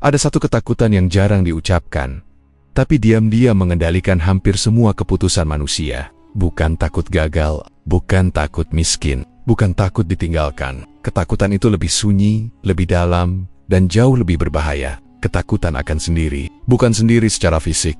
Ada satu ketakutan yang jarang diucapkan, tapi diam-diam mengendalikan hampir semua keputusan manusia. Bukan takut gagal, bukan takut miskin, bukan takut ditinggalkan. Ketakutan itu lebih sunyi, lebih dalam, dan jauh lebih berbahaya. Ketakutan akan sendiri, bukan sendiri secara fisik,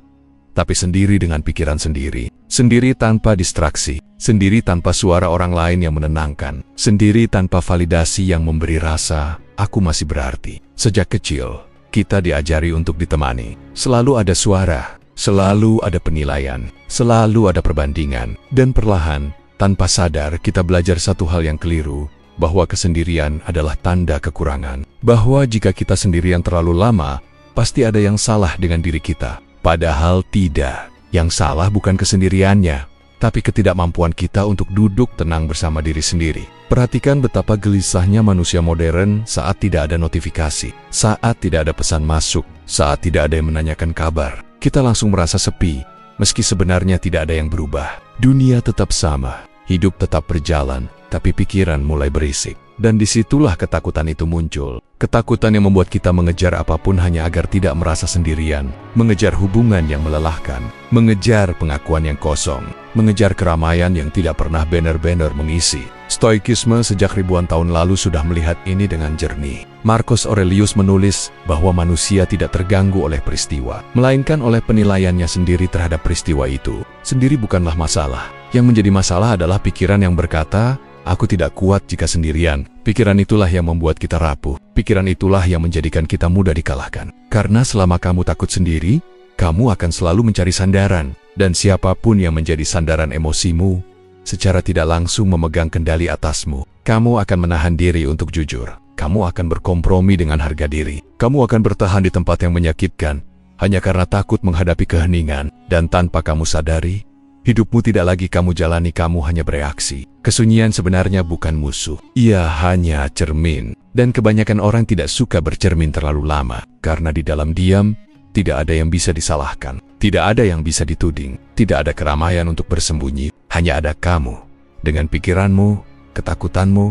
tapi sendiri dengan pikiran sendiri. Sendiri tanpa distraksi, sendiri tanpa suara orang lain yang menenangkan, sendiri tanpa validasi yang memberi rasa, aku masih berarti. Sejak kecil, kita diajari untuk ditemani. Selalu ada suara, selalu ada penilaian, selalu ada perbandingan. Dan perlahan, tanpa sadar kita belajar satu hal yang keliru, bahwa kesendirian adalah tanda kekurangan. Bahwa jika kita sendirian terlalu lama, pasti ada yang salah dengan diri kita. Padahal tidak. Yang salah bukan kesendiriannya, tapi ketidakmampuan kita untuk duduk tenang bersama diri sendiri. Perhatikan betapa gelisahnya manusia modern saat tidak ada notifikasi, saat tidak ada pesan masuk, saat tidak ada yang menanyakan kabar. Kita langsung merasa sepi, meski sebenarnya tidak ada yang berubah. Dunia tetap sama, hidup tetap berjalan, tapi pikiran mulai berisik. Dan disitulah ketakutan itu muncul. Ketakutan yang membuat kita mengejar apapun hanya agar tidak merasa sendirian. Mengejar hubungan yang melelahkan. Mengejar pengakuan yang kosong. Mengejar keramaian yang tidak pernah banner-banner mengisi. Stoikisme sejak ribuan tahun lalu sudah melihat ini dengan jernih. Marcus Aurelius menulis bahwa manusia tidak terganggu oleh peristiwa, melainkan oleh penilaiannya sendiri terhadap peristiwa itu. Sendiri bukanlah masalah. Yang menjadi masalah adalah pikiran yang berkata, aku tidak kuat jika sendirian. Pikiran itulah yang membuat kita rapuh. Pikiran itulah yang menjadikan kita mudah dikalahkan. Karena selama kamu takut sendiri, kamu akan selalu mencari sandaran. Dan siapapun yang menjadi sandaran emosimu, secara tidak langsung memegang kendali atasmu. Kamu akan menahan diri untuk jujur. Kamu akan berkompromi dengan harga diri. Kamu akan bertahan di tempat yang menyakitkan, hanya karena takut menghadapi keheningan. Dan tanpa kamu sadari, hidupmu tidak lagi kamu jalani, kamu hanya bereaksi. Kesunyian sebenarnya bukan musuh. Ia hanya cermin. Dan kebanyakan orang tidak suka bercermin terlalu lama. Karena di dalam diam, tidak ada yang bisa disalahkan. Tidak ada yang bisa dituding. Tidak ada keramaian untuk bersembunyi. Hanya ada kamu. Dengan pikiranmu, ketakutanmu,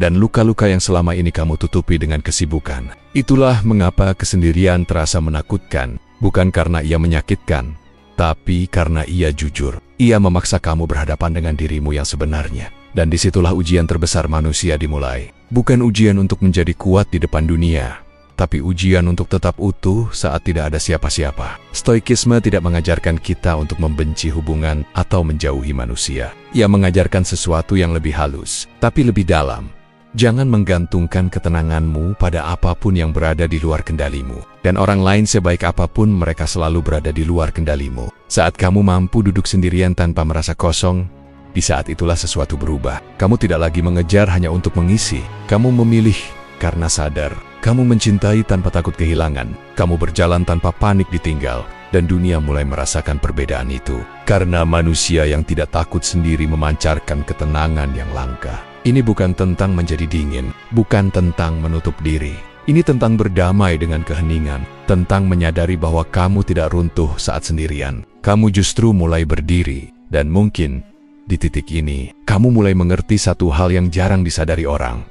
dan luka-luka yang selama ini kamu tutupi dengan kesibukan. Itulah mengapa kesendirian terasa menakutkan. Bukan karena ia menyakitkan, tapi karena ia jujur. Ia memaksa kamu berhadapan dengan dirimu yang sebenarnya. Dan disitulah ujian terbesar manusia dimulai. Bukan ujian untuk menjadi kuat di depan dunia, tapi ujian untuk tetap utuh saat tidak ada siapa-siapa. Stoikisme tidak mengajarkan kita untuk membenci hubungan atau menjauhi manusia. Ia mengajarkan sesuatu yang lebih halus, tapi lebih dalam. Jangan menggantungkan ketenanganmu pada apapun yang berada di luar kendalimu. Dan orang lain sebaik apapun mereka selalu berada di luar kendalimu. Saat kamu mampu duduk sendirian tanpa merasa kosong, di saat itulah sesuatu berubah. Kamu tidak lagi mengejar hanya untuk mengisi. Kamu memilih karena sadar. Kamu mencintai tanpa takut kehilangan. Kamu berjalan tanpa panik ditinggal. Dan dunia mulai merasakan perbedaan itu. Karena manusia yang tidak takut sendiri memancarkan ketenangan yang langka. Ini bukan tentang menjadi dingin, bukan tentang menutup diri. Ini tentang berdamai dengan keheningan, tentang menyadari bahwa kamu tidak runtuh saat sendirian. Kamu justru mulai berdiri, dan mungkin di titik ini, kamu mulai mengerti satu hal yang jarang disadari orang.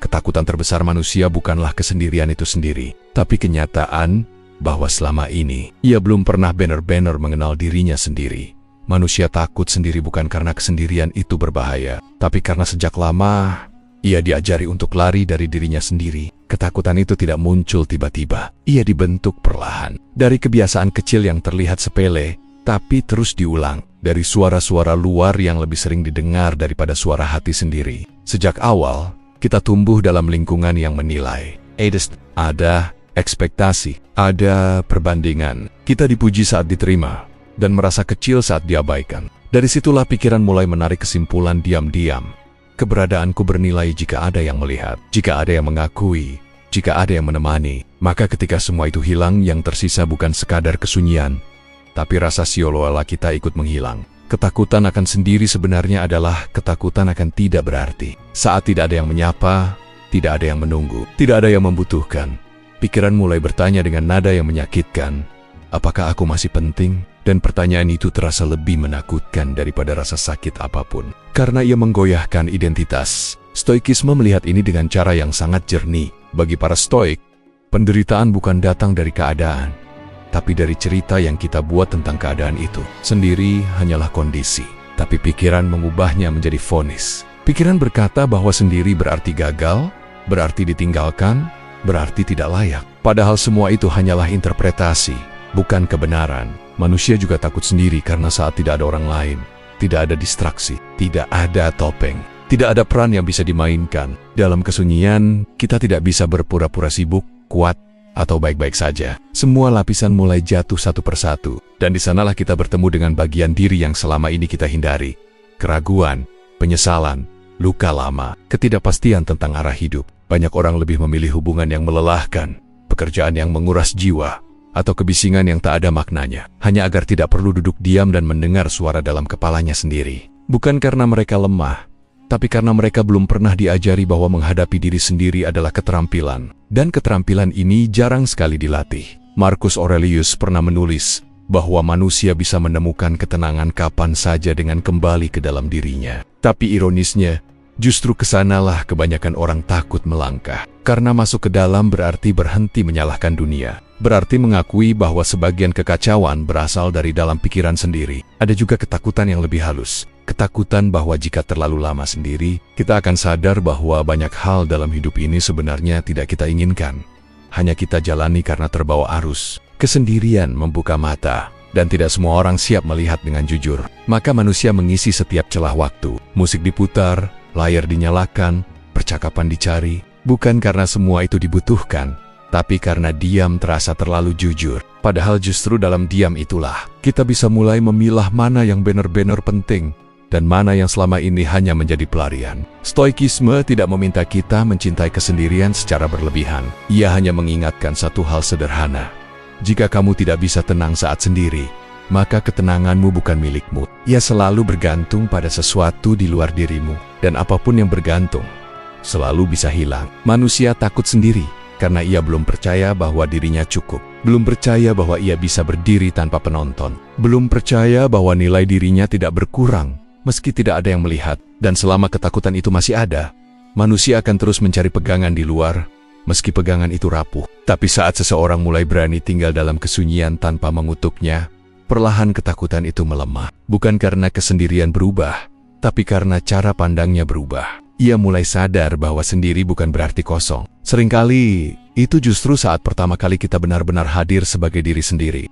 Ketakutan terbesar manusia bukanlah kesendirian itu sendiri, tapi kenyataan bahwa selama ini, ia belum pernah benar-benar mengenal dirinya sendiri. Manusia takut sendiri bukan karena kesendirian itu berbahaya, tapi karena sejak lama, ia diajari untuk lari dari dirinya sendiri. Ketakutan itu tidak muncul tiba-tiba, ia dibentuk perlahan. Dari kebiasaan kecil yang terlihat sepele, tapi terus diulang. Dari suara-suara luar yang lebih sering didengar daripada suara hati sendiri. Sejak awal, kita tumbuh dalam lingkungan yang menilai. Ada ekspektasi, ada perbandingan. Kita dipuji saat diterima, dan merasa kecil saat diabaikan. Dari situlah pikiran mulai menarik kesimpulan diam-diam. Keberadaanku bernilai jika ada yang melihat, jika ada yang mengakui, jika ada yang menemani. Maka ketika semua itu hilang, yang tersisa bukan sekadar kesunyian, tapi rasa seolah-olah kita ikut menghilang. Ketakutan akan sendiri sebenarnya adalah ketakutan akan tidak berarti. Saat tidak ada yang menyapa, tidak ada yang menunggu, tidak ada yang membutuhkan, pikiran mulai bertanya dengan nada yang menyakitkan, apakah aku masih penting? Dan pertanyaan itu terasa lebih menakutkan daripada rasa sakit apapun. Karena ia menggoyahkan identitas. Stoikisme melihat ini dengan cara yang sangat jernih. Bagi para stoik, Penderitaan bukan datang dari keadaan, tapi dari cerita yang kita buat tentang keadaan itu. Sendiri hanyalah kondisi, tapi pikiran mengubahnya menjadi vonis. Pikiran berkata bahwa sendiri berarti gagal, berarti ditinggalkan, berarti tidak layak. Padahal semua itu hanyalah interpretasi, bukan kebenaran. Manusia juga takut sendiri karena saat tidak ada orang lain, tidak ada distraksi, tidak ada topeng, tidak ada peran yang bisa dimainkan. Dalam kesunyian, kita tidak bisa berpura-pura sibuk, kuat, atau baik-baik saja. Semua lapisan mulai jatuh satu persatu, dan di sanalah kita bertemu dengan bagian diri yang selama ini kita hindari. Keraguan, penyesalan, luka lama, ketidakpastian tentang arah hidup. Banyak orang lebih memilih hubungan yang melelahkan, pekerjaan yang menguras jiwa, atau kebisingan yang tak ada maknanya, hanya agar tidak perlu duduk diam dan mendengar suara dalam kepalanya sendiri. Bukan karena mereka lemah, tapi karena mereka belum pernah diajari bahwa menghadapi diri sendiri adalah keterampilan, dan keterampilan ini jarang sekali dilatih. Marcus Aurelius pernah menulis bahwa manusia bisa menemukan ketenangan kapan saja dengan kembali ke dalam dirinya. Tapi ironisnya, justru kesanalah kebanyakan orang takut melangkah. Karena masuk ke dalam berarti berhenti menyalahkan dunia. Berarti mengakui bahwa sebagian kekacauan berasal dari dalam pikiran sendiri. Ada juga ketakutan yang lebih halus. Ketakutan bahwa jika terlalu lama sendiri, kita akan sadar bahwa banyak hal dalam hidup ini sebenarnya tidak kita inginkan. Hanya kita jalani karena terbawa arus. Kesendirian membuka mata, dan tidak semua orang siap melihat dengan jujur. Maka manusia mengisi setiap celah waktu. Musik diputar, layar dinyalakan, percakapan dicari. Bukan karena semua itu dibutuhkan, tapi karena diam terasa terlalu jujur. Padahal justru dalam diam itulah kita bisa mulai memilah mana yang benar-benar penting dan mana yang selama ini hanya menjadi pelarian. Stoikisme tidak meminta kita mencintai kesendirian secara berlebihan. Ia hanya mengingatkan satu hal sederhana. Jika kamu tidak bisa tenang saat sendiri, maka ketenanganmu bukan milikmu. Ia selalu bergantung pada sesuatu di luar dirimu, dan apapun yang bergantung selalu bisa hilang. Manusia takut sendiri karena ia belum percaya bahwa dirinya cukup. Belum percaya bahwa ia bisa berdiri tanpa penonton. Belum percaya bahwa nilai dirinya tidak berkurang meski tidak ada yang melihat. Dan selama ketakutan itu masih ada, manusia akan terus mencari pegangan di luar, meski pegangan itu rapuh. Tapi saat seseorang mulai berani tinggal dalam kesunyian tanpa mengutuknya, perlahan ketakutan itu melemah. Bukan karena kesendirian berubah, tapi karena cara pandangnya berubah. Ia mulai sadar bahwa sendiri bukan berarti kosong. Seringkali, itu justru saat pertama kali kita benar-benar hadir sebagai diri sendiri.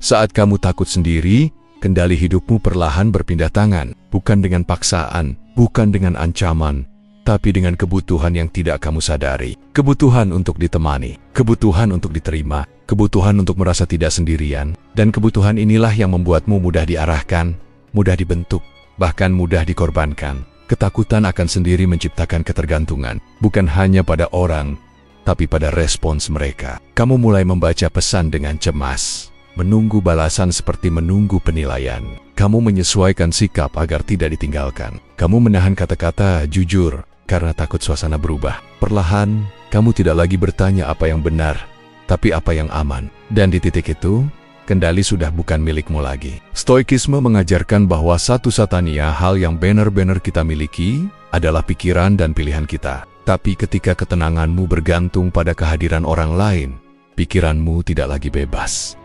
Saat kamu takut sendiri, kendali hidupmu perlahan berpindah tangan. Bukan dengan paksaan, bukan dengan ancaman, tapi dengan kebutuhan yang tidak kamu sadari. Kebutuhan untuk ditemani, kebutuhan untuk diterima, kebutuhan untuk merasa tidak sendirian. Dan kebutuhan inilah yang membuatmu mudah diarahkan, mudah dibentuk, bahkan mudah dikorbankan. Ketakutan akan sendiri menciptakan ketergantungan, bukan hanya pada orang, tapi pada respons mereka. Kamu mulai membaca pesan dengan cemas, menunggu balasan seperti menunggu penilaian. Kamu menyesuaikan sikap agar tidak ditinggalkan. Kamu menahan kata-kata jujur karena takut suasana berubah. Perlahan, kamu tidak lagi bertanya apa yang benar, tapi apa yang aman. Dan di titik itu, kendali sudah bukan milikmu lagi. Stoikisme mengajarkan bahwa satu-satunya hal yang benar-benar kita miliki adalah pikiran dan pilihan kita. Tapi ketika ketenanganmu bergantung pada kehadiran orang lain, pikiranmu tidak lagi bebas.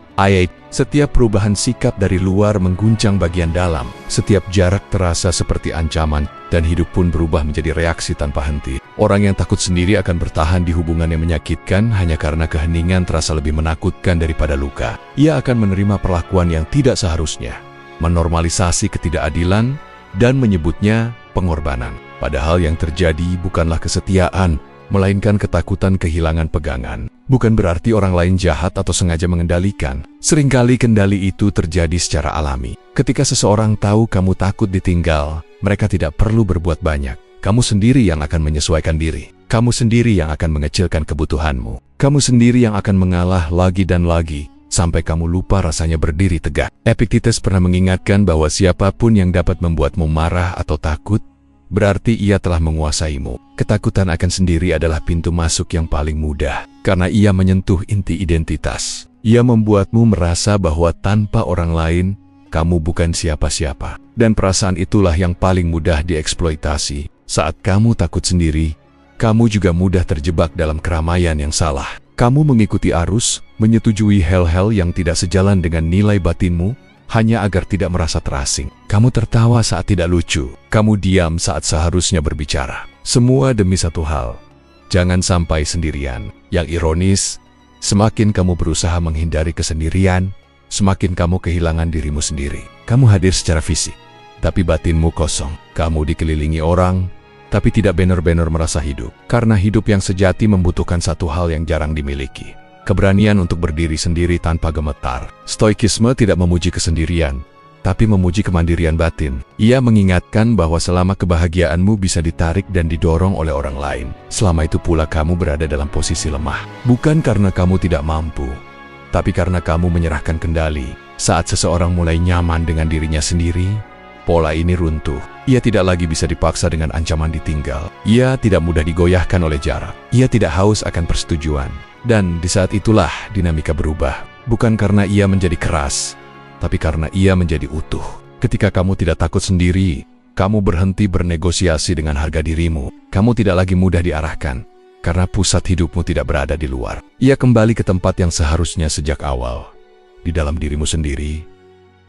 Setiap perubahan sikap dari luar mengguncang bagian dalam. Setiap jarak terasa seperti ancaman, dan hidup pun berubah menjadi reaksi tanpa henti. Orang yang takut sendiri akan bertahan di hubungan yang menyakitkan hanya karena keheningan terasa lebih menakutkan daripada luka. Ia akan menerima perlakuan yang tidak seharusnya, menormalisasi ketidakadilan, dan menyebutnya pengorbanan. Padahal yang terjadi bukanlah kesetiaan, melainkan ketakutan kehilangan pegangan. Bukan berarti orang lain jahat atau sengaja mengendalikan. Seringkali kendali itu terjadi secara alami. Ketika seseorang tahu kamu takut ditinggal, mereka tidak perlu berbuat banyak. Kamu sendiri yang akan menyesuaikan diri. Kamu sendiri yang akan mengecilkan kebutuhanmu. Kamu sendiri yang akan mengalah lagi dan lagi, sampai kamu lupa rasanya berdiri tegak. Epictetus pernah mengingatkan bahwa siapapun yang dapat membuatmu marah atau takut, berarti ia telah menguasaimu. Ketakutan akan sendiri adalah pintu masuk yang paling mudah, karena ia menyentuh inti identitas. Ia membuatmu merasa bahwa tanpa orang lain, kamu bukan siapa-siapa. Dan perasaan itulah yang paling mudah dieksploitasi. Saat kamu takut sendiri, kamu juga mudah terjebak dalam keramaian yang salah. Kamu mengikuti arus, menyetujui hal-hal yang tidak sejalan dengan nilai batinmu, hanya agar tidak merasa terasing. Kamu tertawa saat tidak lucu. Kamu diam saat seharusnya berbicara. Semua demi satu hal. Jangan sampai sendirian. Yang ironis, semakin kamu berusaha menghindari kesendirian, semakin kamu kehilangan dirimu sendiri. Kamu hadir secara fisik, tapi batinmu kosong. Kamu dikelilingi orang, tapi tidak benar-benar merasa hidup. Karena hidup yang sejati membutuhkan satu hal yang jarang dimiliki. Keberanian untuk berdiri sendiri tanpa gemetar. Stoikisme tidak memuji kesendirian, tapi memuji kemandirian batin. Ia mengingatkan bahwa selama kebahagiaanmu bisa ditarik dan didorong oleh orang lain, selama itu pula kamu berada dalam posisi lemah. Bukan karena kamu tidak mampu, tapi karena kamu menyerahkan kendali. Saat seseorang mulai nyaman dengan dirinya sendiri, pola ini runtuh. Ia tidak lagi bisa dipaksa dengan ancaman ditinggal. Ia tidak mudah digoyahkan oleh jarak. Ia tidak haus akan persetujuan. Dan di saat itulah dinamika berubah. Bukan karena ia menjadi keras, tapi karena ia menjadi utuh. Ketika kamu tidak takut sendiri, kamu berhenti bernegosiasi dengan harga dirimu. Kamu tidak lagi mudah diarahkan, karena pusat hidupmu tidak berada di luar. Ia kembali ke tempat yang seharusnya sejak awal, di dalam dirimu sendiri.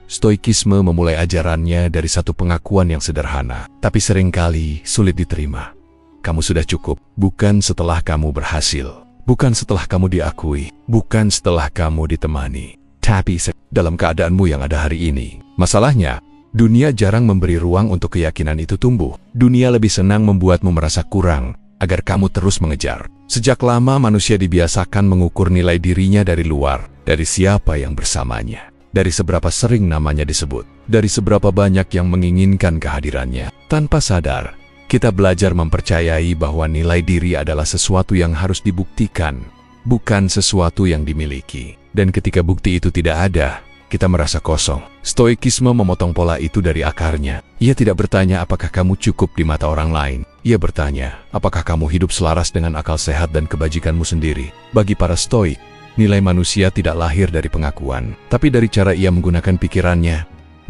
Stoikisme memulai ajarannya dari satu pengakuan yang sederhana, tapi seringkali sulit diterima. Kamu sudah cukup, bukan setelah kamu berhasil, bukan setelah kamu diakui, bukan setelah kamu ditemani, tapi dalam keadaanmu yang ada hari ini. Masalahnya, dunia jarang memberi ruang untuk keyakinan itu tumbuh. Dunia lebih senang membuatmu merasa kurang, agar kamu terus mengejar. Sejak lama manusia dibiasakan mengukur nilai dirinya dari luar, dari siapa yang bersamanya, dari seberapa sering namanya disebut, dari seberapa banyak yang menginginkan kehadirannya. Tanpa sadar, kita belajar mempercayai bahwa nilai diri adalah sesuatu yang harus dibuktikan, bukan sesuatu yang dimiliki. Dan ketika bukti itu tidak ada, kita merasa kosong. Stoikisme memotong pola itu dari akarnya. Ia tidak bertanya apakah kamu cukup di mata orang lain. Ia bertanya, apakah kamu hidup selaras dengan akal sehat dan kebajikanmu sendiri. Bagi para stoik, nilai manusia tidak lahir dari pengakuan, tapi dari cara ia menggunakan pikirannya,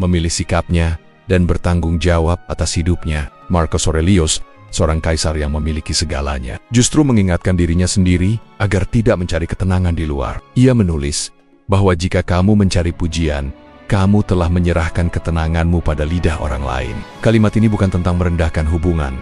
memilih sikapnya, dan bertanggung jawab atas hidupnya. Marcus Aurelius, seorang kaisar yang memiliki segalanya, justru mengingatkan dirinya sendiri agar tidak mencari ketenangan di luar. Ia menulis bahwa jika kamu mencari pujian, kamu telah menyerahkan ketenanganmu pada lidah orang lain. Kalimat ini bukan tentang merendahkan hubungan,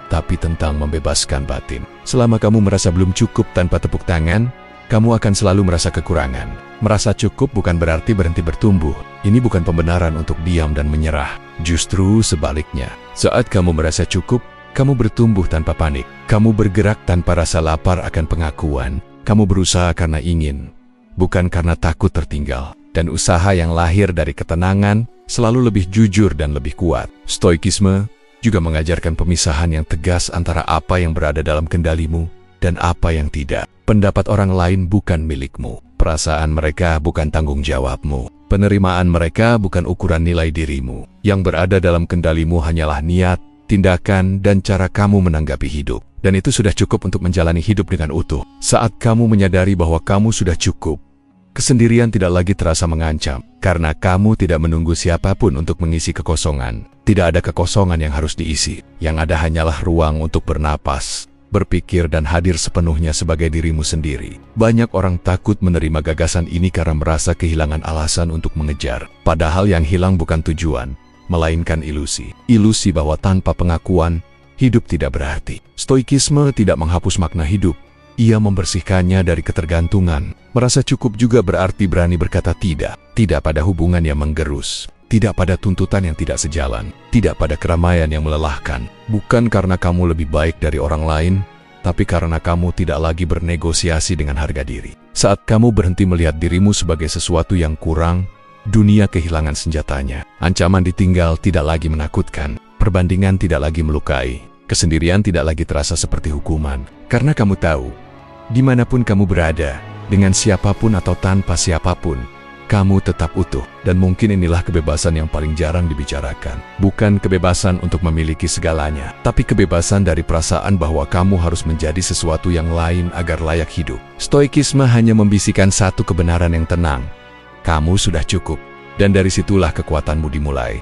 tapi tentang membebaskan batin. Selama kamu merasa belum cukup tanpa tepuk tangan, kamu akan selalu merasa kekurangan. Merasa cukup bukan berarti berhenti bertumbuh. Ini bukan pembenaran untuk diam dan menyerah. Justru sebaliknya, saat kamu merasa cukup, kamu bertumbuh tanpa panik. Kamu bergerak tanpa rasa lapar akan pengakuan. Kamu berusaha karena ingin, bukan karena takut tertinggal. Dan usaha yang lahir dari ketenangan selalu lebih jujur dan lebih kuat. Stoikisme juga mengajarkan pemisahan yang tegas antara apa yang berada dalam kendalimu dan apa yang tidak. Pendapat orang lain bukan milikmu. Perasaan mereka bukan tanggung jawabmu. Penerimaan mereka bukan ukuran nilai dirimu. Yang berada dalam kendalimu hanyalah niat, tindakan, dan cara kamu menanggapi hidup. Dan itu sudah cukup untuk menjalani hidup dengan utuh. Saat kamu menyadari bahwa kamu sudah cukup, kesendirian tidak lagi terasa mengancam. Karena kamu tidak menunggu siapapun untuk mengisi kekosongan. Tidak ada kekosongan yang harus diisi. Yang ada hanyalah ruang untuk bernapas, berpikir, dan hadir sepenuhnya sebagai dirimu sendiri. Banyak orang takut menerima gagasan ini karena merasa kehilangan alasan untuk mengejar. Padahal yang hilang bukan tujuan, melainkan ilusi. Ilusi bahwa tanpa pengakuan, hidup tidak berarti. Stoikisme tidak menghapus makna hidup. Ia membersihkannya dari ketergantungan. Merasa cukup juga berarti berani berkata tidak. Tidak pada hubungan yang menggerus. Tidak pada tuntutan yang tidak sejalan. Tidak pada keramaian yang melelahkan. Bukan karena kamu lebih baik dari orang lain, tapi karena kamu tidak lagi bernegosiasi dengan harga diri. Saat kamu berhenti melihat dirimu sebagai sesuatu yang kurang, dunia kehilangan senjatanya. Ancaman ditinggal tidak lagi menakutkan. Perbandingan tidak lagi melukai. Kesendirian tidak lagi terasa seperti hukuman. Karena kamu tahu, dimanapun kamu berada, dengan siapapun atau tanpa siapapun, kamu tetap utuh. Dan mungkin inilah kebebasan yang paling jarang dibicarakan. Bukan kebebasan untuk memiliki segalanya, tapi kebebasan dari perasaan bahwa kamu harus menjadi sesuatu yang lain agar layak hidup. Stoikisme hanya membisikkan satu kebenaran yang tenang. Kamu sudah cukup. Dan dari situlah kekuatanmu dimulai.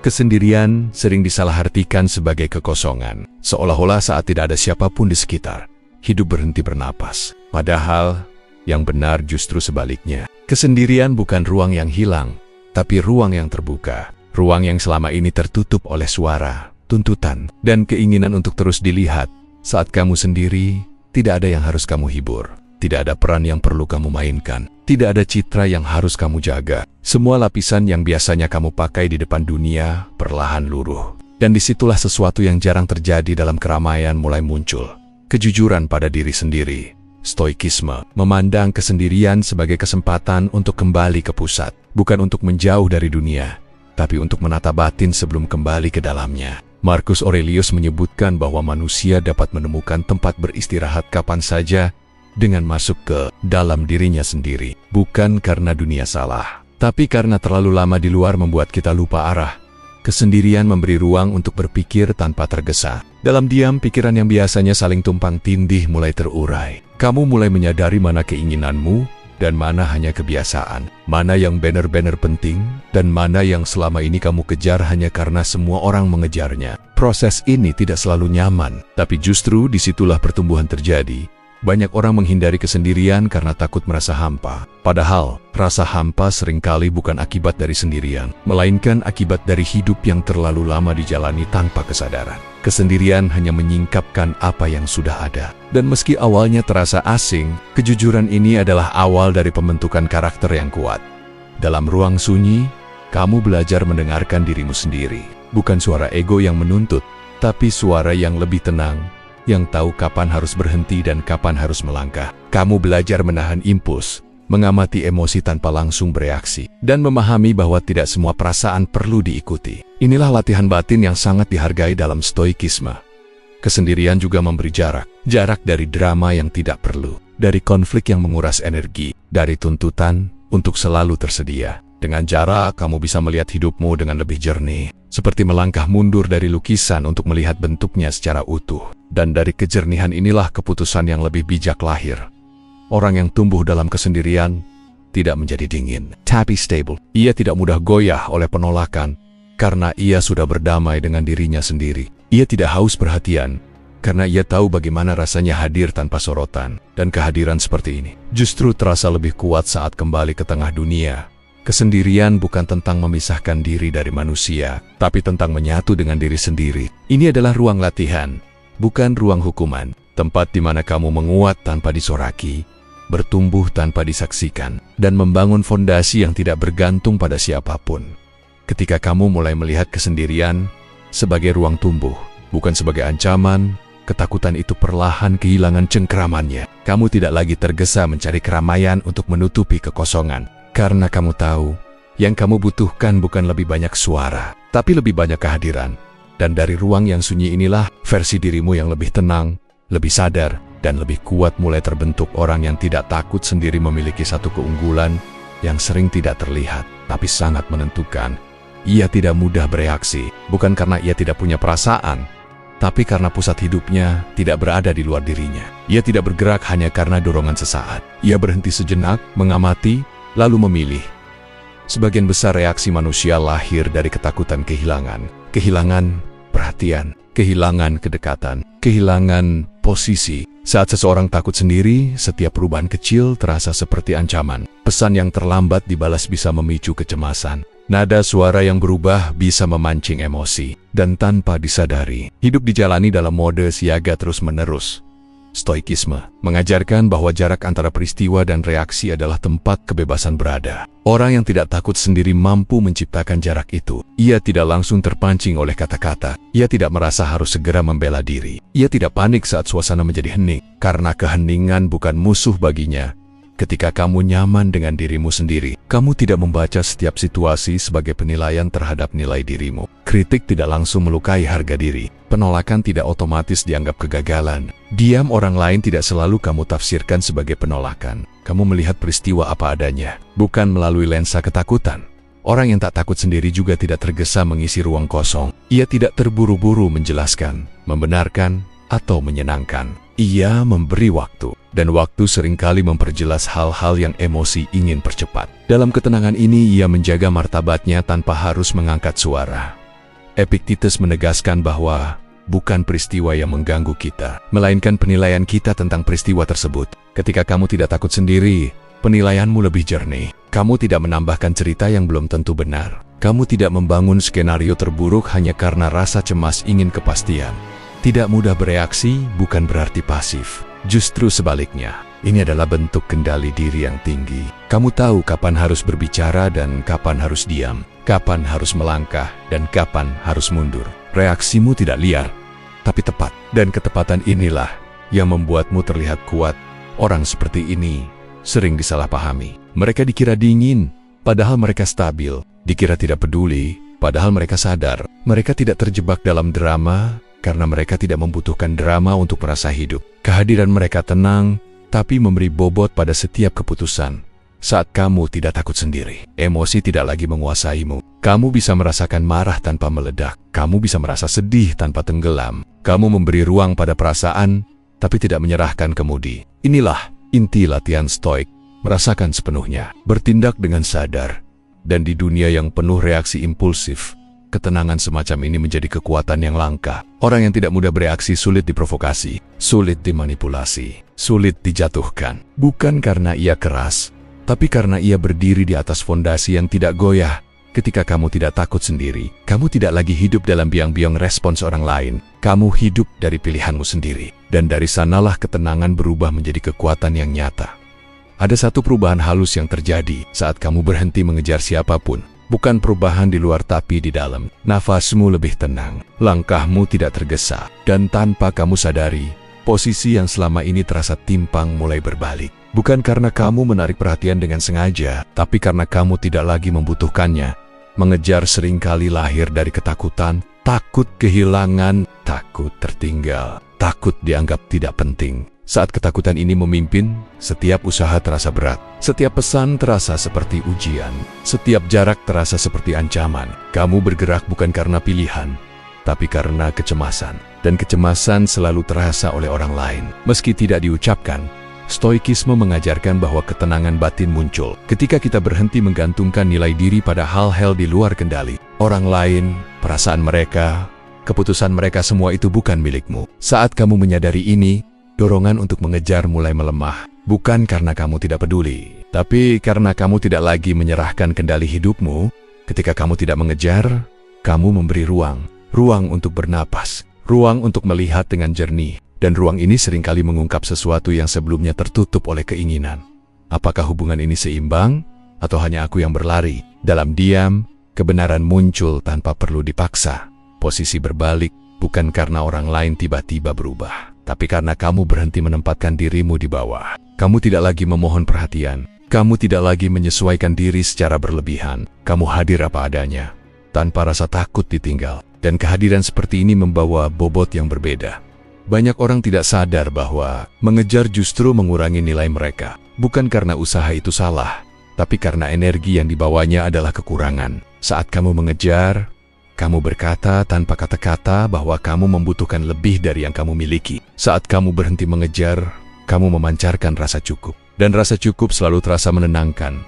Kesendirian sering disalahartikan sebagai kekosongan. Seolah-olah saat tidak ada siapapun di sekitar, hidup berhenti bernapas. Padahal, yang benar justru sebaliknya. Kesendirian bukan ruang yang hilang, tapi ruang yang terbuka. Ruang yang selama ini tertutup oleh suara, tuntutan, dan keinginan untuk terus dilihat. Saat kamu sendiri, tidak ada yang harus kamu hibur. Tidak ada peran yang perlu kamu mainkan. Tidak ada citra yang harus kamu jaga. Semua lapisan yang biasanya kamu pakai di depan dunia perlahan luruh. Dan disitulah sesuatu yang jarang terjadi dalam keramaian mulai muncul. Kejujuran pada diri sendiri. Stoikisme, memandang kesendirian sebagai kesempatan untuk kembali ke pusat. Bukan untuk menjauh dari dunia, tapi untuk menata batin sebelum kembali ke dalamnya. Marcus Aurelius menyebutkan bahwa manusia dapat menemukan tempat beristirahat kapan saja dengan masuk ke dalam dirinya sendiri. Bukan karena dunia salah, tapi karena terlalu lama di luar membuat kita lupa arah. Kesendirian memberi ruang untuk berpikir tanpa tergesa. Dalam diam, pikiran yang biasanya saling tumpang tindih mulai terurai. Kamu mulai menyadari mana keinginanmu dan mana hanya kebiasaan. Mana yang benar-benar penting dan mana yang selama ini kamu kejar hanya karena semua orang mengejarnya. Proses ini tidak selalu nyaman, tapi justru disitulah pertumbuhan terjadi. Banyak orang menghindari kesendirian karena takut merasa hampa. Padahal, rasa hampa seringkali bukan akibat dari sendirian, melainkan akibat dari hidup yang terlalu lama dijalani tanpa kesadaran. Kesendirian hanya menyingkapkan apa yang sudah ada. Dan meski awalnya terasa asing, kejujuran ini adalah awal dari pembentukan karakter yang kuat. Dalam ruang sunyi, kamu belajar mendengarkan dirimu sendiri. Bukan suara ego yang menuntut, tapi suara yang lebih tenang, yang tahu kapan harus berhenti dan kapan harus melangkah. Kamu belajar menahan impuls, mengamati emosi tanpa langsung bereaksi, dan memahami bahwa tidak semua perasaan perlu diikuti. Inilah latihan batin yang sangat dihargai dalam stoikisme. Kesendirian juga memberi jarak. Jarak dari drama yang tidak perlu, dari konflik yang menguras energi, dari tuntutan untuk selalu tersedia. Dengan jarak, kamu bisa melihat hidupmu dengan lebih jernih, seperti melangkah mundur dari lukisan untuk melihat bentuknya secara utuh. Dan dari kejernihan inilah keputusan yang lebih bijak lahir. Orang yang tumbuh dalam kesendirian tidak menjadi dingin, tapi stable. Ia tidak mudah goyah oleh penolakan, karena ia sudah berdamai dengan dirinya sendiri. Ia tidak haus perhatian, karena ia tahu bagaimana rasanya hadir tanpa sorotan. Dan kehadiran seperti ini justru terasa lebih kuat saat kembali ke tengah dunia. Kesendirian bukan tentang memisahkan diri dari manusia, tapi tentang menyatu dengan diri sendiri. Ini adalah ruang latihan, bukan ruang hukuman. Tempat di mana kamu menguat tanpa disoraki, bertumbuh tanpa disaksikan, dan membangun fondasi yang tidak bergantung pada siapapun. Ketika kamu mulai melihat kesendirian sebagai ruang tumbuh, bukan sebagai ancaman, ketakutan itu perlahan kehilangan cengkeramannya. Kamu tidak lagi tergesa mencari keramaian untuk menutupi kekosongan. Karena kamu tahu, yang kamu butuhkan bukan lebih banyak suara, tapi lebih banyak kehadiran. Dan dari ruang yang sunyi inilah, versi dirimu yang lebih tenang, lebih sadar, dan lebih kuat mulai terbentuk. Orang yang tidak takut sendiri memiliki satu keunggulan yang sering tidak terlihat, tapi sangat menentukan. Ia tidak mudah bereaksi, bukan karena ia tidak punya perasaan, tapi karena pusat hidupnya tidak berada di luar dirinya. Ia tidak bergerak hanya karena dorongan sesaat. Ia berhenti sejenak, mengamati, lalu memilih. Sebagian besar reaksi manusia lahir dari ketakutan kehilangan. Kehilangan perhatian, kehilangan kedekatan, kehilangan posisi. Saat seseorang takut sendiri, setiap perubahan kecil terasa seperti ancaman. Pesan yang terlambat dibalas bisa memicu kecemasan. Nada suara yang berubah bisa memancing emosi. Dan tanpa disadari, hidup dijalani dalam mode siaga terus-menerus. Stoikisme mengajarkan bahwa jarak antara peristiwa dan reaksi adalah tempat kebebasan berada. Orang yang tidak takut sendiri mampu menciptakan jarak itu. Ia tidak langsung terpancing oleh kata-kata. Ia tidak merasa harus segera membela diri. Ia tidak panik saat suasana menjadi hening, karena keheningan bukan musuh baginya. Ketika kamu nyaman dengan dirimu sendiri, kamu tidak membaca setiap situasi sebagai penilaian terhadap nilai dirimu. Kritik tidak langsung melukai harga diri. Penolakan tidak otomatis dianggap kegagalan. Diam orang lain tidak selalu kamu tafsirkan sebagai penolakan. Kamu melihat peristiwa apa adanya, bukan melalui lensa ketakutan. Orang yang tak takut sendiri juga tidak tergesa mengisi ruang kosong. Ia tidak terburu-buru menjelaskan, membenarkan, atau menyenangkan. Ia memberi waktu, dan waktu seringkali memperjelas hal-hal yang emosi ingin percepat. Dalam ketenangan ini ia menjaga martabatnya tanpa harus mengangkat suara. Epictetus menegaskan bahwa bukan peristiwa yang mengganggu kita, melainkan penilaian kita tentang peristiwa tersebut. Ketika kamu tidak takut sendiri, penilaianmu lebih jernih. Kamu tidak menambahkan cerita yang belum tentu benar. Kamu tidak membangun skenario terburuk hanya karena rasa cemas ingin kepastian. Tidak mudah bereaksi bukan berarti pasif. Justru sebaliknya, ini adalah bentuk kendali diri yang tinggi. Kamu tahu kapan harus berbicara dan kapan harus diam, kapan harus melangkah dan kapan harus mundur. Reaksimu tidak liar, tapi tepat. Dan ketepatan inilah yang membuatmu terlihat kuat. Orang seperti ini sering disalahpahami. Mereka dikira dingin, padahal mereka stabil. Dikira tidak peduli, padahal mereka sadar. Mereka tidak terjebak dalam drama, karena mereka tidak membutuhkan drama untuk merasa hidup. Kehadiran mereka tenang, tapi memberi bobot pada setiap keputusan. Saat kamu tidak takut sendiri, emosi tidak lagi menguasaimu. Kamu bisa merasakan marah tanpa meledak. Kamu bisa merasa sedih tanpa tenggelam. Kamu memberi ruang pada perasaan, tapi tidak menyerahkan kemudi. Inilah inti latihan stoik, merasakan sepenuhnya, bertindak dengan sadar. Dan di dunia yang penuh reaksi impulsif, ketenangan semacam ini menjadi kekuatan yang langka. Orang yang tidak mudah bereaksi sulit diprovokasi, sulit dimanipulasi, sulit dijatuhkan. Bukan karena ia keras, tapi karena ia berdiri di atas fondasi yang tidak goyah. Ketika kamu tidak takut sendiri, kamu tidak lagi hidup dalam biang-biang respons orang lain. Kamu hidup dari pilihanmu sendiri. Dan dari sanalah ketenangan berubah menjadi kekuatan yang nyata. Ada satu perubahan halus yang terjadi saat kamu berhenti mengejar siapapun. Bukan perubahan di luar tapi di dalam. Nafasmu lebih tenang, langkahmu tidak tergesa. Dan tanpa kamu sadari, posisi yang selama ini terasa timpang mulai berbalik. Bukan karena kamu menarik perhatian dengan sengaja, tapi karena kamu tidak lagi membutuhkannya. Mengejar seringkali lahir dari ketakutan, takut kehilangan, takut tertinggal, takut dianggap tidak penting. Saat ketakutan ini memimpin, setiap usaha terasa berat. Setiap pesan terasa seperti ujian. Setiap jarak terasa seperti ancaman. Kamu bergerak bukan karena pilihan, tapi karena kecemasan. Dan kecemasan selalu terasa oleh orang lain. Meski tidak diucapkan, stoikisme mengajarkan bahwa ketenangan batin muncul ketika kita berhenti menggantungkan nilai diri pada hal-hal di luar kendali. Orang lain, perasaan mereka, keputusan mereka semua itu bukan milikmu. Saat kamu menyadari ini, dorongan untuk mengejar mulai melemah, bukan karena kamu tidak peduli, tapi karena kamu tidak lagi menyerahkan kendali hidupmu. Ketika kamu tidak mengejar, kamu memberi ruang untuk bernapas, ruang untuk melihat dengan jernih, dan ruang ini seringkali mengungkap sesuatu yang sebelumnya tertutup oleh keinginan. Apakah hubungan ini seimbang, atau hanya aku yang berlari? Dalam diam, kebenaran muncul tanpa perlu dipaksa. Posisi berbalik, bukan karena orang lain tiba-tiba berubah, tapi karena kamu berhenti menempatkan dirimu di bawah. Kamu tidak lagi memohon perhatian. Kamu tidak lagi menyesuaikan diri secara berlebihan. Kamu hadir apa adanya, tanpa rasa takut ditinggal. Dan kehadiran seperti ini membawa bobot yang berbeda. Banyak orang tidak sadar bahwa mengejar justru mengurangi nilai mereka. Bukan karena usaha itu salah, tapi karena energi yang dibawanya adalah kekurangan. Saat kamu mengejar, kamu berkata tanpa kata-kata bahwa kamu membutuhkan lebih dari yang kamu miliki. Saat kamu berhenti mengejar, kamu memancarkan rasa cukup. Dan rasa cukup selalu terasa menenangkan.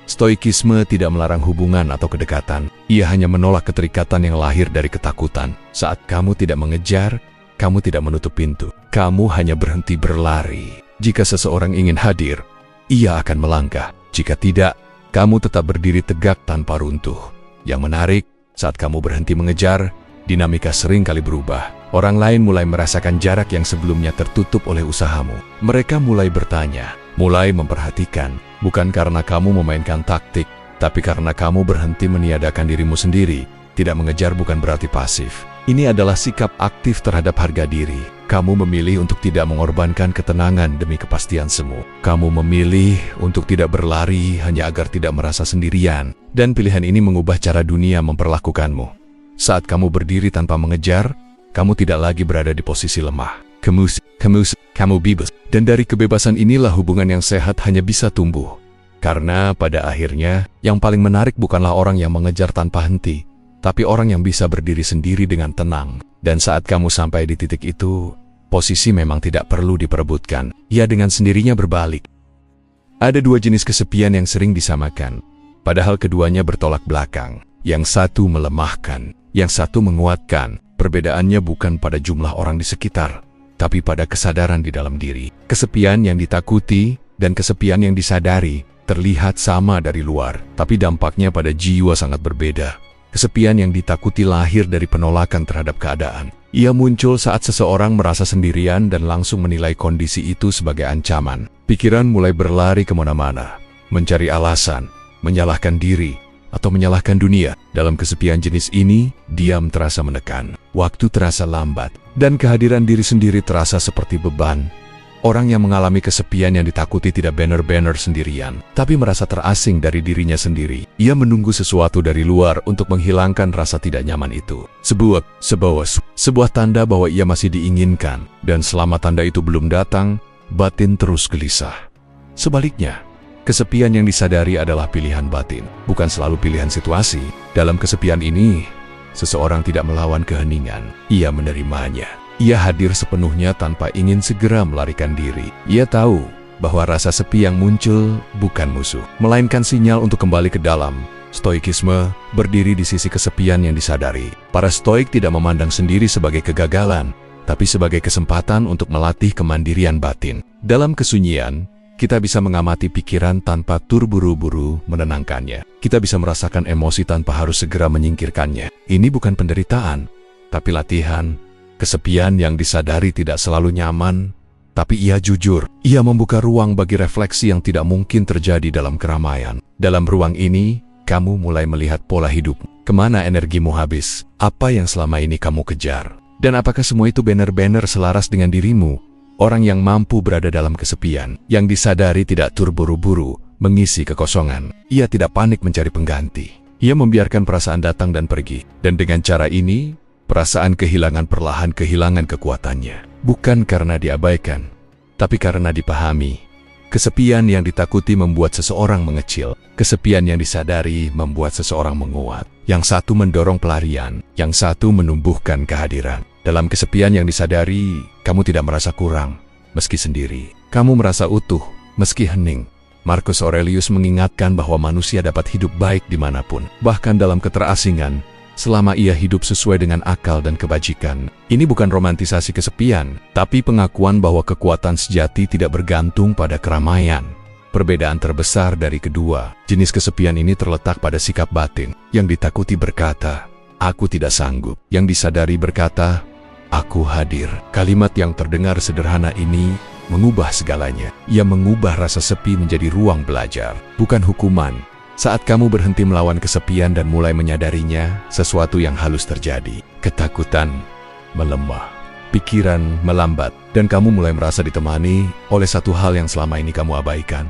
Stoikisme tidak melarang hubungan atau kedekatan. Ia hanya menolak keterikatan yang lahir dari ketakutan. Saat kamu tidak mengejar, kamu tidak menutup pintu. Kamu hanya berhenti berlari. Jika seseorang ingin hadir, ia akan melangkah. Jika tidak, kamu tetap berdiri tegak tanpa runtuh. Yang menarik, saat kamu berhenti mengejar, dinamika sering kali berubah. Orang lain mulai merasakan jarak yang sebelumnya tertutup oleh usahamu. Mereka mulai bertanya, mulai memperhatikan, bukan karena kamu memainkan taktik, tapi karena kamu berhenti meniadakan dirimu sendiri. Tidak mengejar bukan berarti pasif. Ini adalah sikap aktif terhadap harga diri. Kamu memilih untuk tidak mengorbankan ketenangan demi kepastian semu. Kamu memilih untuk tidak berlari hanya agar tidak merasa sendirian. Dan pilihan ini mengubah cara dunia memperlakukanmu. Saat kamu berdiri tanpa mengejar, kamu tidak lagi berada di posisi lemah. Kamu bebas. Dan dari kebebasan inilah hubungan yang sehat hanya bisa tumbuh. Karena pada akhirnya, yang paling menarik bukanlah orang yang mengejar tanpa henti, tapi orang yang bisa berdiri sendiri dengan tenang. Dan saat kamu sampai di titik itu, posisi memang tidak perlu diperebutkan. Ia dengan sendirinya berbalik. Ada dua jenis kesepian yang sering disamakan, padahal keduanya bertolak belakang. Yang satu melemahkan, yang satu menguatkan. Perbedaannya bukan pada jumlah orang di sekitar, tapi pada kesadaran di dalam diri. Kesepian yang ditakuti dan kesepian yang disadari terlihat sama dari luar, tapi dampaknya pada jiwa sangat berbeda. Kesepian yang ditakuti lahir dari penolakan terhadap keadaan. Ia muncul saat seseorang merasa sendirian dan langsung menilai kondisi itu sebagai ancaman. Pikiran mulai berlari kemana-mana, mencari alasan, menyalahkan diri, atau menyalahkan dunia. Dalam kesepian jenis ini, diam terasa menekan, waktu terasa lambat, dan kehadiran diri sendiri terasa seperti beban. Orang yang mengalami kesepian yang ditakuti tidak benar-benar sendirian, tapi merasa terasing dari dirinya sendiri. Ia menunggu sesuatu dari luar untuk menghilangkan rasa tidak nyaman itu. Sebuah tanda bahwa ia masih diinginkan, dan selama tanda itu belum datang, batin terus gelisah. Sebaliknya, kesepian yang disadari adalah pilihan batin, bukan selalu pilihan situasi. Dalam kesepian ini, seseorang tidak melawan keheningan, ia menerimanya. Ia hadir sepenuhnya tanpa ingin segera melarikan diri. Ia tahu bahwa rasa sepi yang muncul bukan musuh, melainkan sinyal untuk kembali ke dalam. Stoikisme berdiri di sisi kesepian yang disadari. Para stoik tidak memandang sendiri sebagai kegagalan, tapi sebagai kesempatan untuk melatih kemandirian batin. Dalam kesunyian, kita bisa mengamati pikiran tanpa terburu-buru menenangkannya. Kita bisa merasakan emosi tanpa harus segera menyingkirkannya. Ini bukan penderitaan, tapi latihan. Kesepian yang disadari tidak selalu nyaman, tapi ia jujur. Ia membuka ruang bagi refleksi yang tidak mungkin terjadi dalam keramaian. Dalam ruang ini, kamu mulai melihat pola hidup. Kemana energimu habis? Apa yang selama ini kamu kejar? Dan apakah semua itu benar-benar selaras dengan dirimu? Orang yang mampu berada dalam kesepian, yang disadari tidak terburu-buru, mengisi kekosongan. Ia tidak panik mencari pengganti. Ia membiarkan perasaan datang dan pergi. Dan dengan cara ini, perasaan kehilangan perlahan kehilangan kekuatannya. Bukan karena diabaikan, tapi karena dipahami. Kesepian yang ditakuti membuat seseorang mengecil. Kesepian yang disadari membuat seseorang menguat. Yang satu mendorong pelarian, yang satu menumbuhkan kehadiran. Dalam kesepian yang disadari, kamu tidak merasa kurang, meski sendiri. Kamu merasa utuh, meski hening. Marcus Aurelius mengingatkan bahwa manusia dapat hidup baik dimanapun, bahkan dalam keterasingan, selama ia hidup sesuai dengan akal dan kebajikan. Ini bukan romantisasi kesepian, tapi pengakuan bahwa kekuatan sejati tidak bergantung pada keramaian. Perbedaan terbesar dari kedua jenis kesepian ini terletak pada sikap batin. Yang ditakuti berkata, "Aku tidak sanggup." Yang disadari berkata, "Aku hadir." Kalimat yang terdengar sederhana ini mengubah segalanya. Ia mengubah rasa sepi menjadi ruang belajar, bukan hukuman. Saat kamu berhenti melawan kesepian dan mulai menyadarinya, sesuatu yang halus terjadi. Ketakutan melemah, pikiran melambat, dan kamu mulai merasa ditemani oleh satu hal yang selama ini kamu abaikan.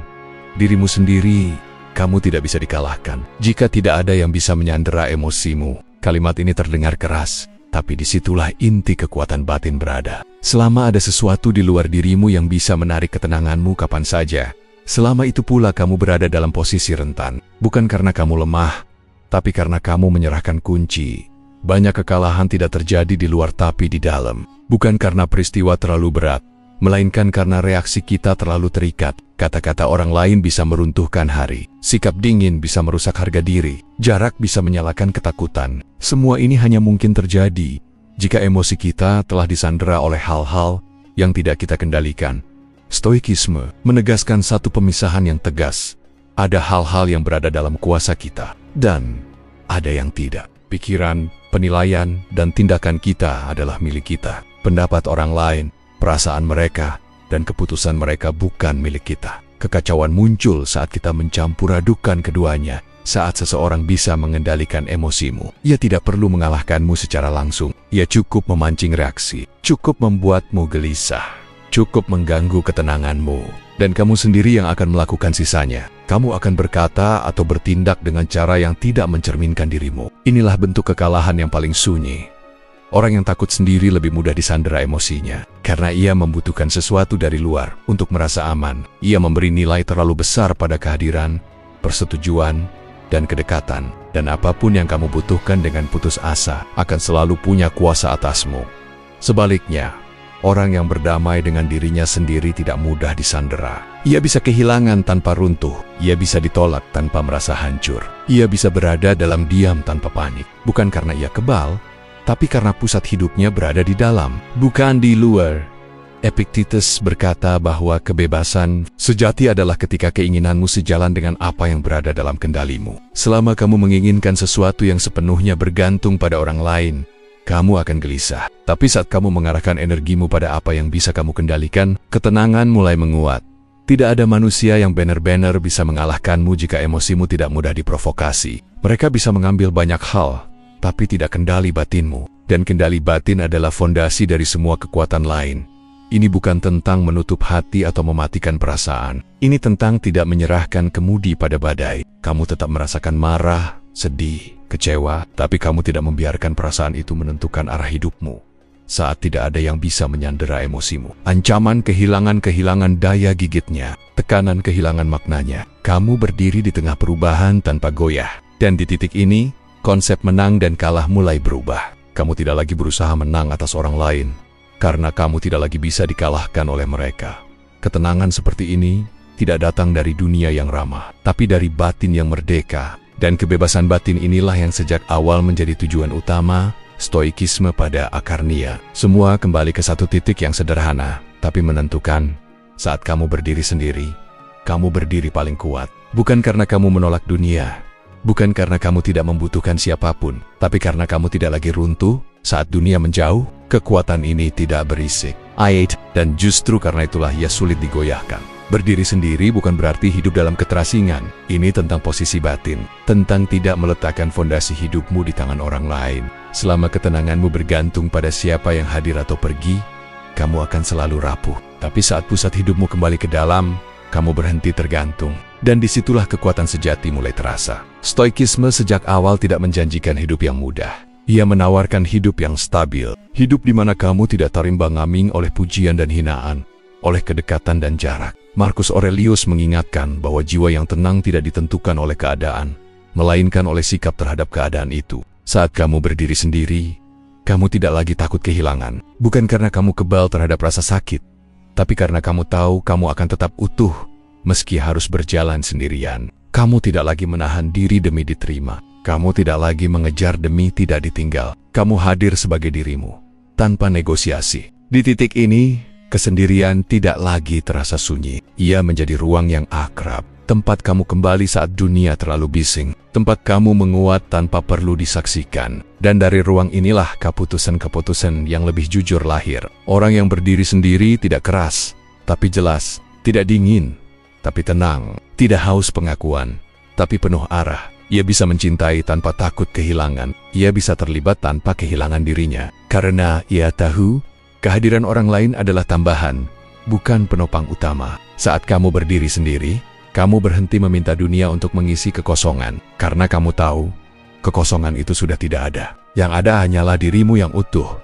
Dirimu sendiri. Kamu tidak bisa dikalahkan jika tidak ada yang bisa menyandera emosimu. Kalimat ini terdengar keras, tapi disitulah inti kekuatan batin berada. Selama ada sesuatu di luar dirimu yang bisa menarik ketenanganmu kapan saja, selama itu pula kamu berada dalam posisi rentan. Bukan karena kamu lemah, tapi karena kamu menyerahkan kunci. Banyak kekalahan tidak terjadi di luar tapi di dalam. Bukan karena peristiwa terlalu berat, melainkan karena reaksi kita terlalu terikat. Kata-kata orang lain bisa meruntuhkan hari. Sikap dingin bisa merusak harga diri. Jarak bisa menyalakan ketakutan. Semua ini hanya mungkin terjadi jika emosi kita telah disandera oleh hal-hal yang tidak kita kendalikan. Stoikisme menegaskan satu pemisahan yang tegas. Ada hal-hal yang berada dalam kuasa kita, dan ada yang tidak. Pikiran, penilaian, dan tindakan kita adalah milik kita. Pendapat orang lain, perasaan mereka, dan keputusan mereka bukan milik kita. Kekacauan muncul saat kita mencampur adukan keduanya. Saat seseorang bisa mengendalikan emosimu, ia tidak perlu mengalahkanmu secara langsung. Ia cukup memancing reaksi, cukup membuatmu gelisah, cukup mengganggu ketenanganmu, dan kamu sendiri yang akan melakukan sisanya. Kamu akan berkata atau bertindak dengan cara yang tidak mencerminkan dirimu. Inilah bentuk kekalahan yang paling sunyi. Orang yang takut sendiri lebih mudah disandera emosinya, karena ia membutuhkan sesuatu dari luar untuk merasa aman. Ia memberi nilai terlalu besar pada kehadiran, persetujuan, dan kedekatan. Dan apapun yang kamu butuhkan dengan putus asa akan selalu punya kuasa atasmu. Sebaliknya, orang yang berdamai dengan dirinya sendiri tidak mudah disandera. Ia bisa kehilangan tanpa runtuh. Ia bisa ditolak tanpa merasa hancur. Ia bisa berada dalam diam tanpa panik. Bukan karena ia kebal, tapi karena pusat hidupnya berada di dalam, bukan di luar. Epictetus berkata bahwa kebebasan sejati adalah ketika keinginanmu sejalan dengan apa yang berada dalam kendalimu. Selama kamu menginginkan sesuatu yang sepenuhnya bergantung pada orang lain, kamu akan gelisah. Tapi saat kamu mengarahkan energimu pada apa yang bisa kamu kendalikan, ketenangan mulai menguat. Tidak ada manusia yang benar-benar bisa mengalahkanmu jika emosimu tidak mudah diprovokasi. Mereka bisa mengambil banyak hal, tapi tidak kendali batinmu. Dan kendali batin adalah fondasi dari semua kekuatan lain. Ini bukan tentang menutup hati atau mematikan perasaan. Ini tentang tidak menyerahkan kemudi pada badai. Kamu tetap merasakan marah, sedih, kecewa, tapi kamu tidak membiarkan perasaan itu menentukan arah hidupmu. Saat tidak ada yang bisa menyandera emosimu, ancaman kehilangan daya gigitnya, tekanan kehilangan maknanya, kamu berdiri di tengah perubahan tanpa goyah. Dan di titik ini, konsep menang dan kalah mulai berubah. Kamu tidak lagi berusaha menang atas orang lain, karena kamu tidak lagi bisa dikalahkan oleh mereka. Ketenangan seperti ini tidak datang dari dunia yang ramah, tapi dari batin yang merdeka. Dan kebebasan batin inilah yang sejak awal menjadi tujuan utama stoikisme pada akarnya. Semua kembali ke satu titik yang sederhana, tapi menentukan. Saat kamu berdiri sendiri, kamu berdiri paling kuat. Bukan karena kamu menolak dunia, bukan karena kamu tidak membutuhkan siapapun, tapi karena kamu tidak lagi runtuh saat dunia menjauh. Kekuatan ini tidak berisik, dan justru karena itulah ia sulit digoyahkan. Berdiri sendiri bukan berarti hidup dalam keterasingan. Ini tentang posisi batin, tentang tidak meletakkan fondasi hidupmu di tangan orang lain. Selama ketenanganmu bergantung pada siapa yang hadir atau pergi, kamu akan selalu rapuh. Tapi saat pusat hidupmu kembali ke dalam, kamu berhenti tergantung. Dan disitulah kekuatan sejati mulai terasa. Stoikisme sejak awal tidak menjanjikan hidup yang mudah. Ia menawarkan hidup yang stabil, hidup di mana kamu tidak terimbang-ambing oleh pujian dan hinaan, oleh kedekatan dan jarak. Marcus Aurelius mengingatkan bahwa jiwa yang tenang tidak ditentukan oleh keadaan, melainkan oleh sikap terhadap keadaan itu. Saat kamu berdiri sendiri, kamu tidak lagi takut kehilangan, bukan karena kamu kebal terhadap rasa sakit, tapi karena kamu tahu kamu akan tetap utuh, meski harus berjalan sendirian. Kamu tidak lagi menahan diri demi diterima. Kamu tidak lagi mengejar demi tidak ditinggal. Kamu hadir sebagai dirimu, tanpa negosiasi. Di titik ini, kesendirian tidak lagi terasa sunyi. Ia menjadi ruang yang akrab, tempat kamu kembali saat dunia terlalu bising, tempat kamu menguat tanpa perlu disaksikan. Dan dari ruang inilah keputusan-keputusan yang lebih jujur lahir. Orang yang berdiri sendiri tidak keras, tapi jelas, tidak dingin, tapi tenang, tidak haus pengakuan, tapi penuh arah. Ia bisa mencintai tanpa takut kehilangan. Ia bisa terlibat tanpa kehilangan dirinya. Karena ia tahu, kehadiran orang lain adalah tambahan, bukan penopang utama. Saat kamu berdiri sendiri, kamu berhenti meminta dunia untuk mengisi kekosongan. Karena kamu tahu, kekosongan itu sudah tidak ada. Yang ada hanyalah dirimu yang utuh.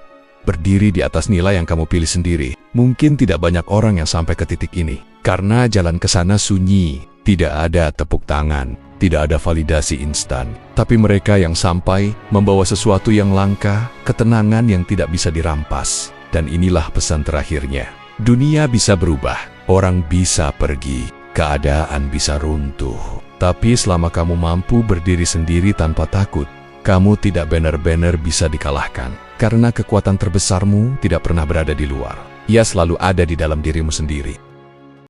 Berdiri di atas nilai yang kamu pilih sendiri. Mungkin tidak banyak orang yang sampai ke titik ini. Karena jalan ke sana sunyi, tidak ada tepuk tangan. Tidak ada validasi instan, tapi mereka yang sampai membawa sesuatu yang langka, ketenangan yang tidak bisa dirampas. Dan inilah pesan terakhirnya. Dunia bisa berubah, orang bisa pergi, keadaan bisa runtuh. Tapi selama kamu mampu berdiri sendiri tanpa takut, kamu tidak benar-benar bisa dikalahkan. Karena kekuatan terbesarmu tidak pernah berada di luar. Ia selalu ada di dalam dirimu sendiri.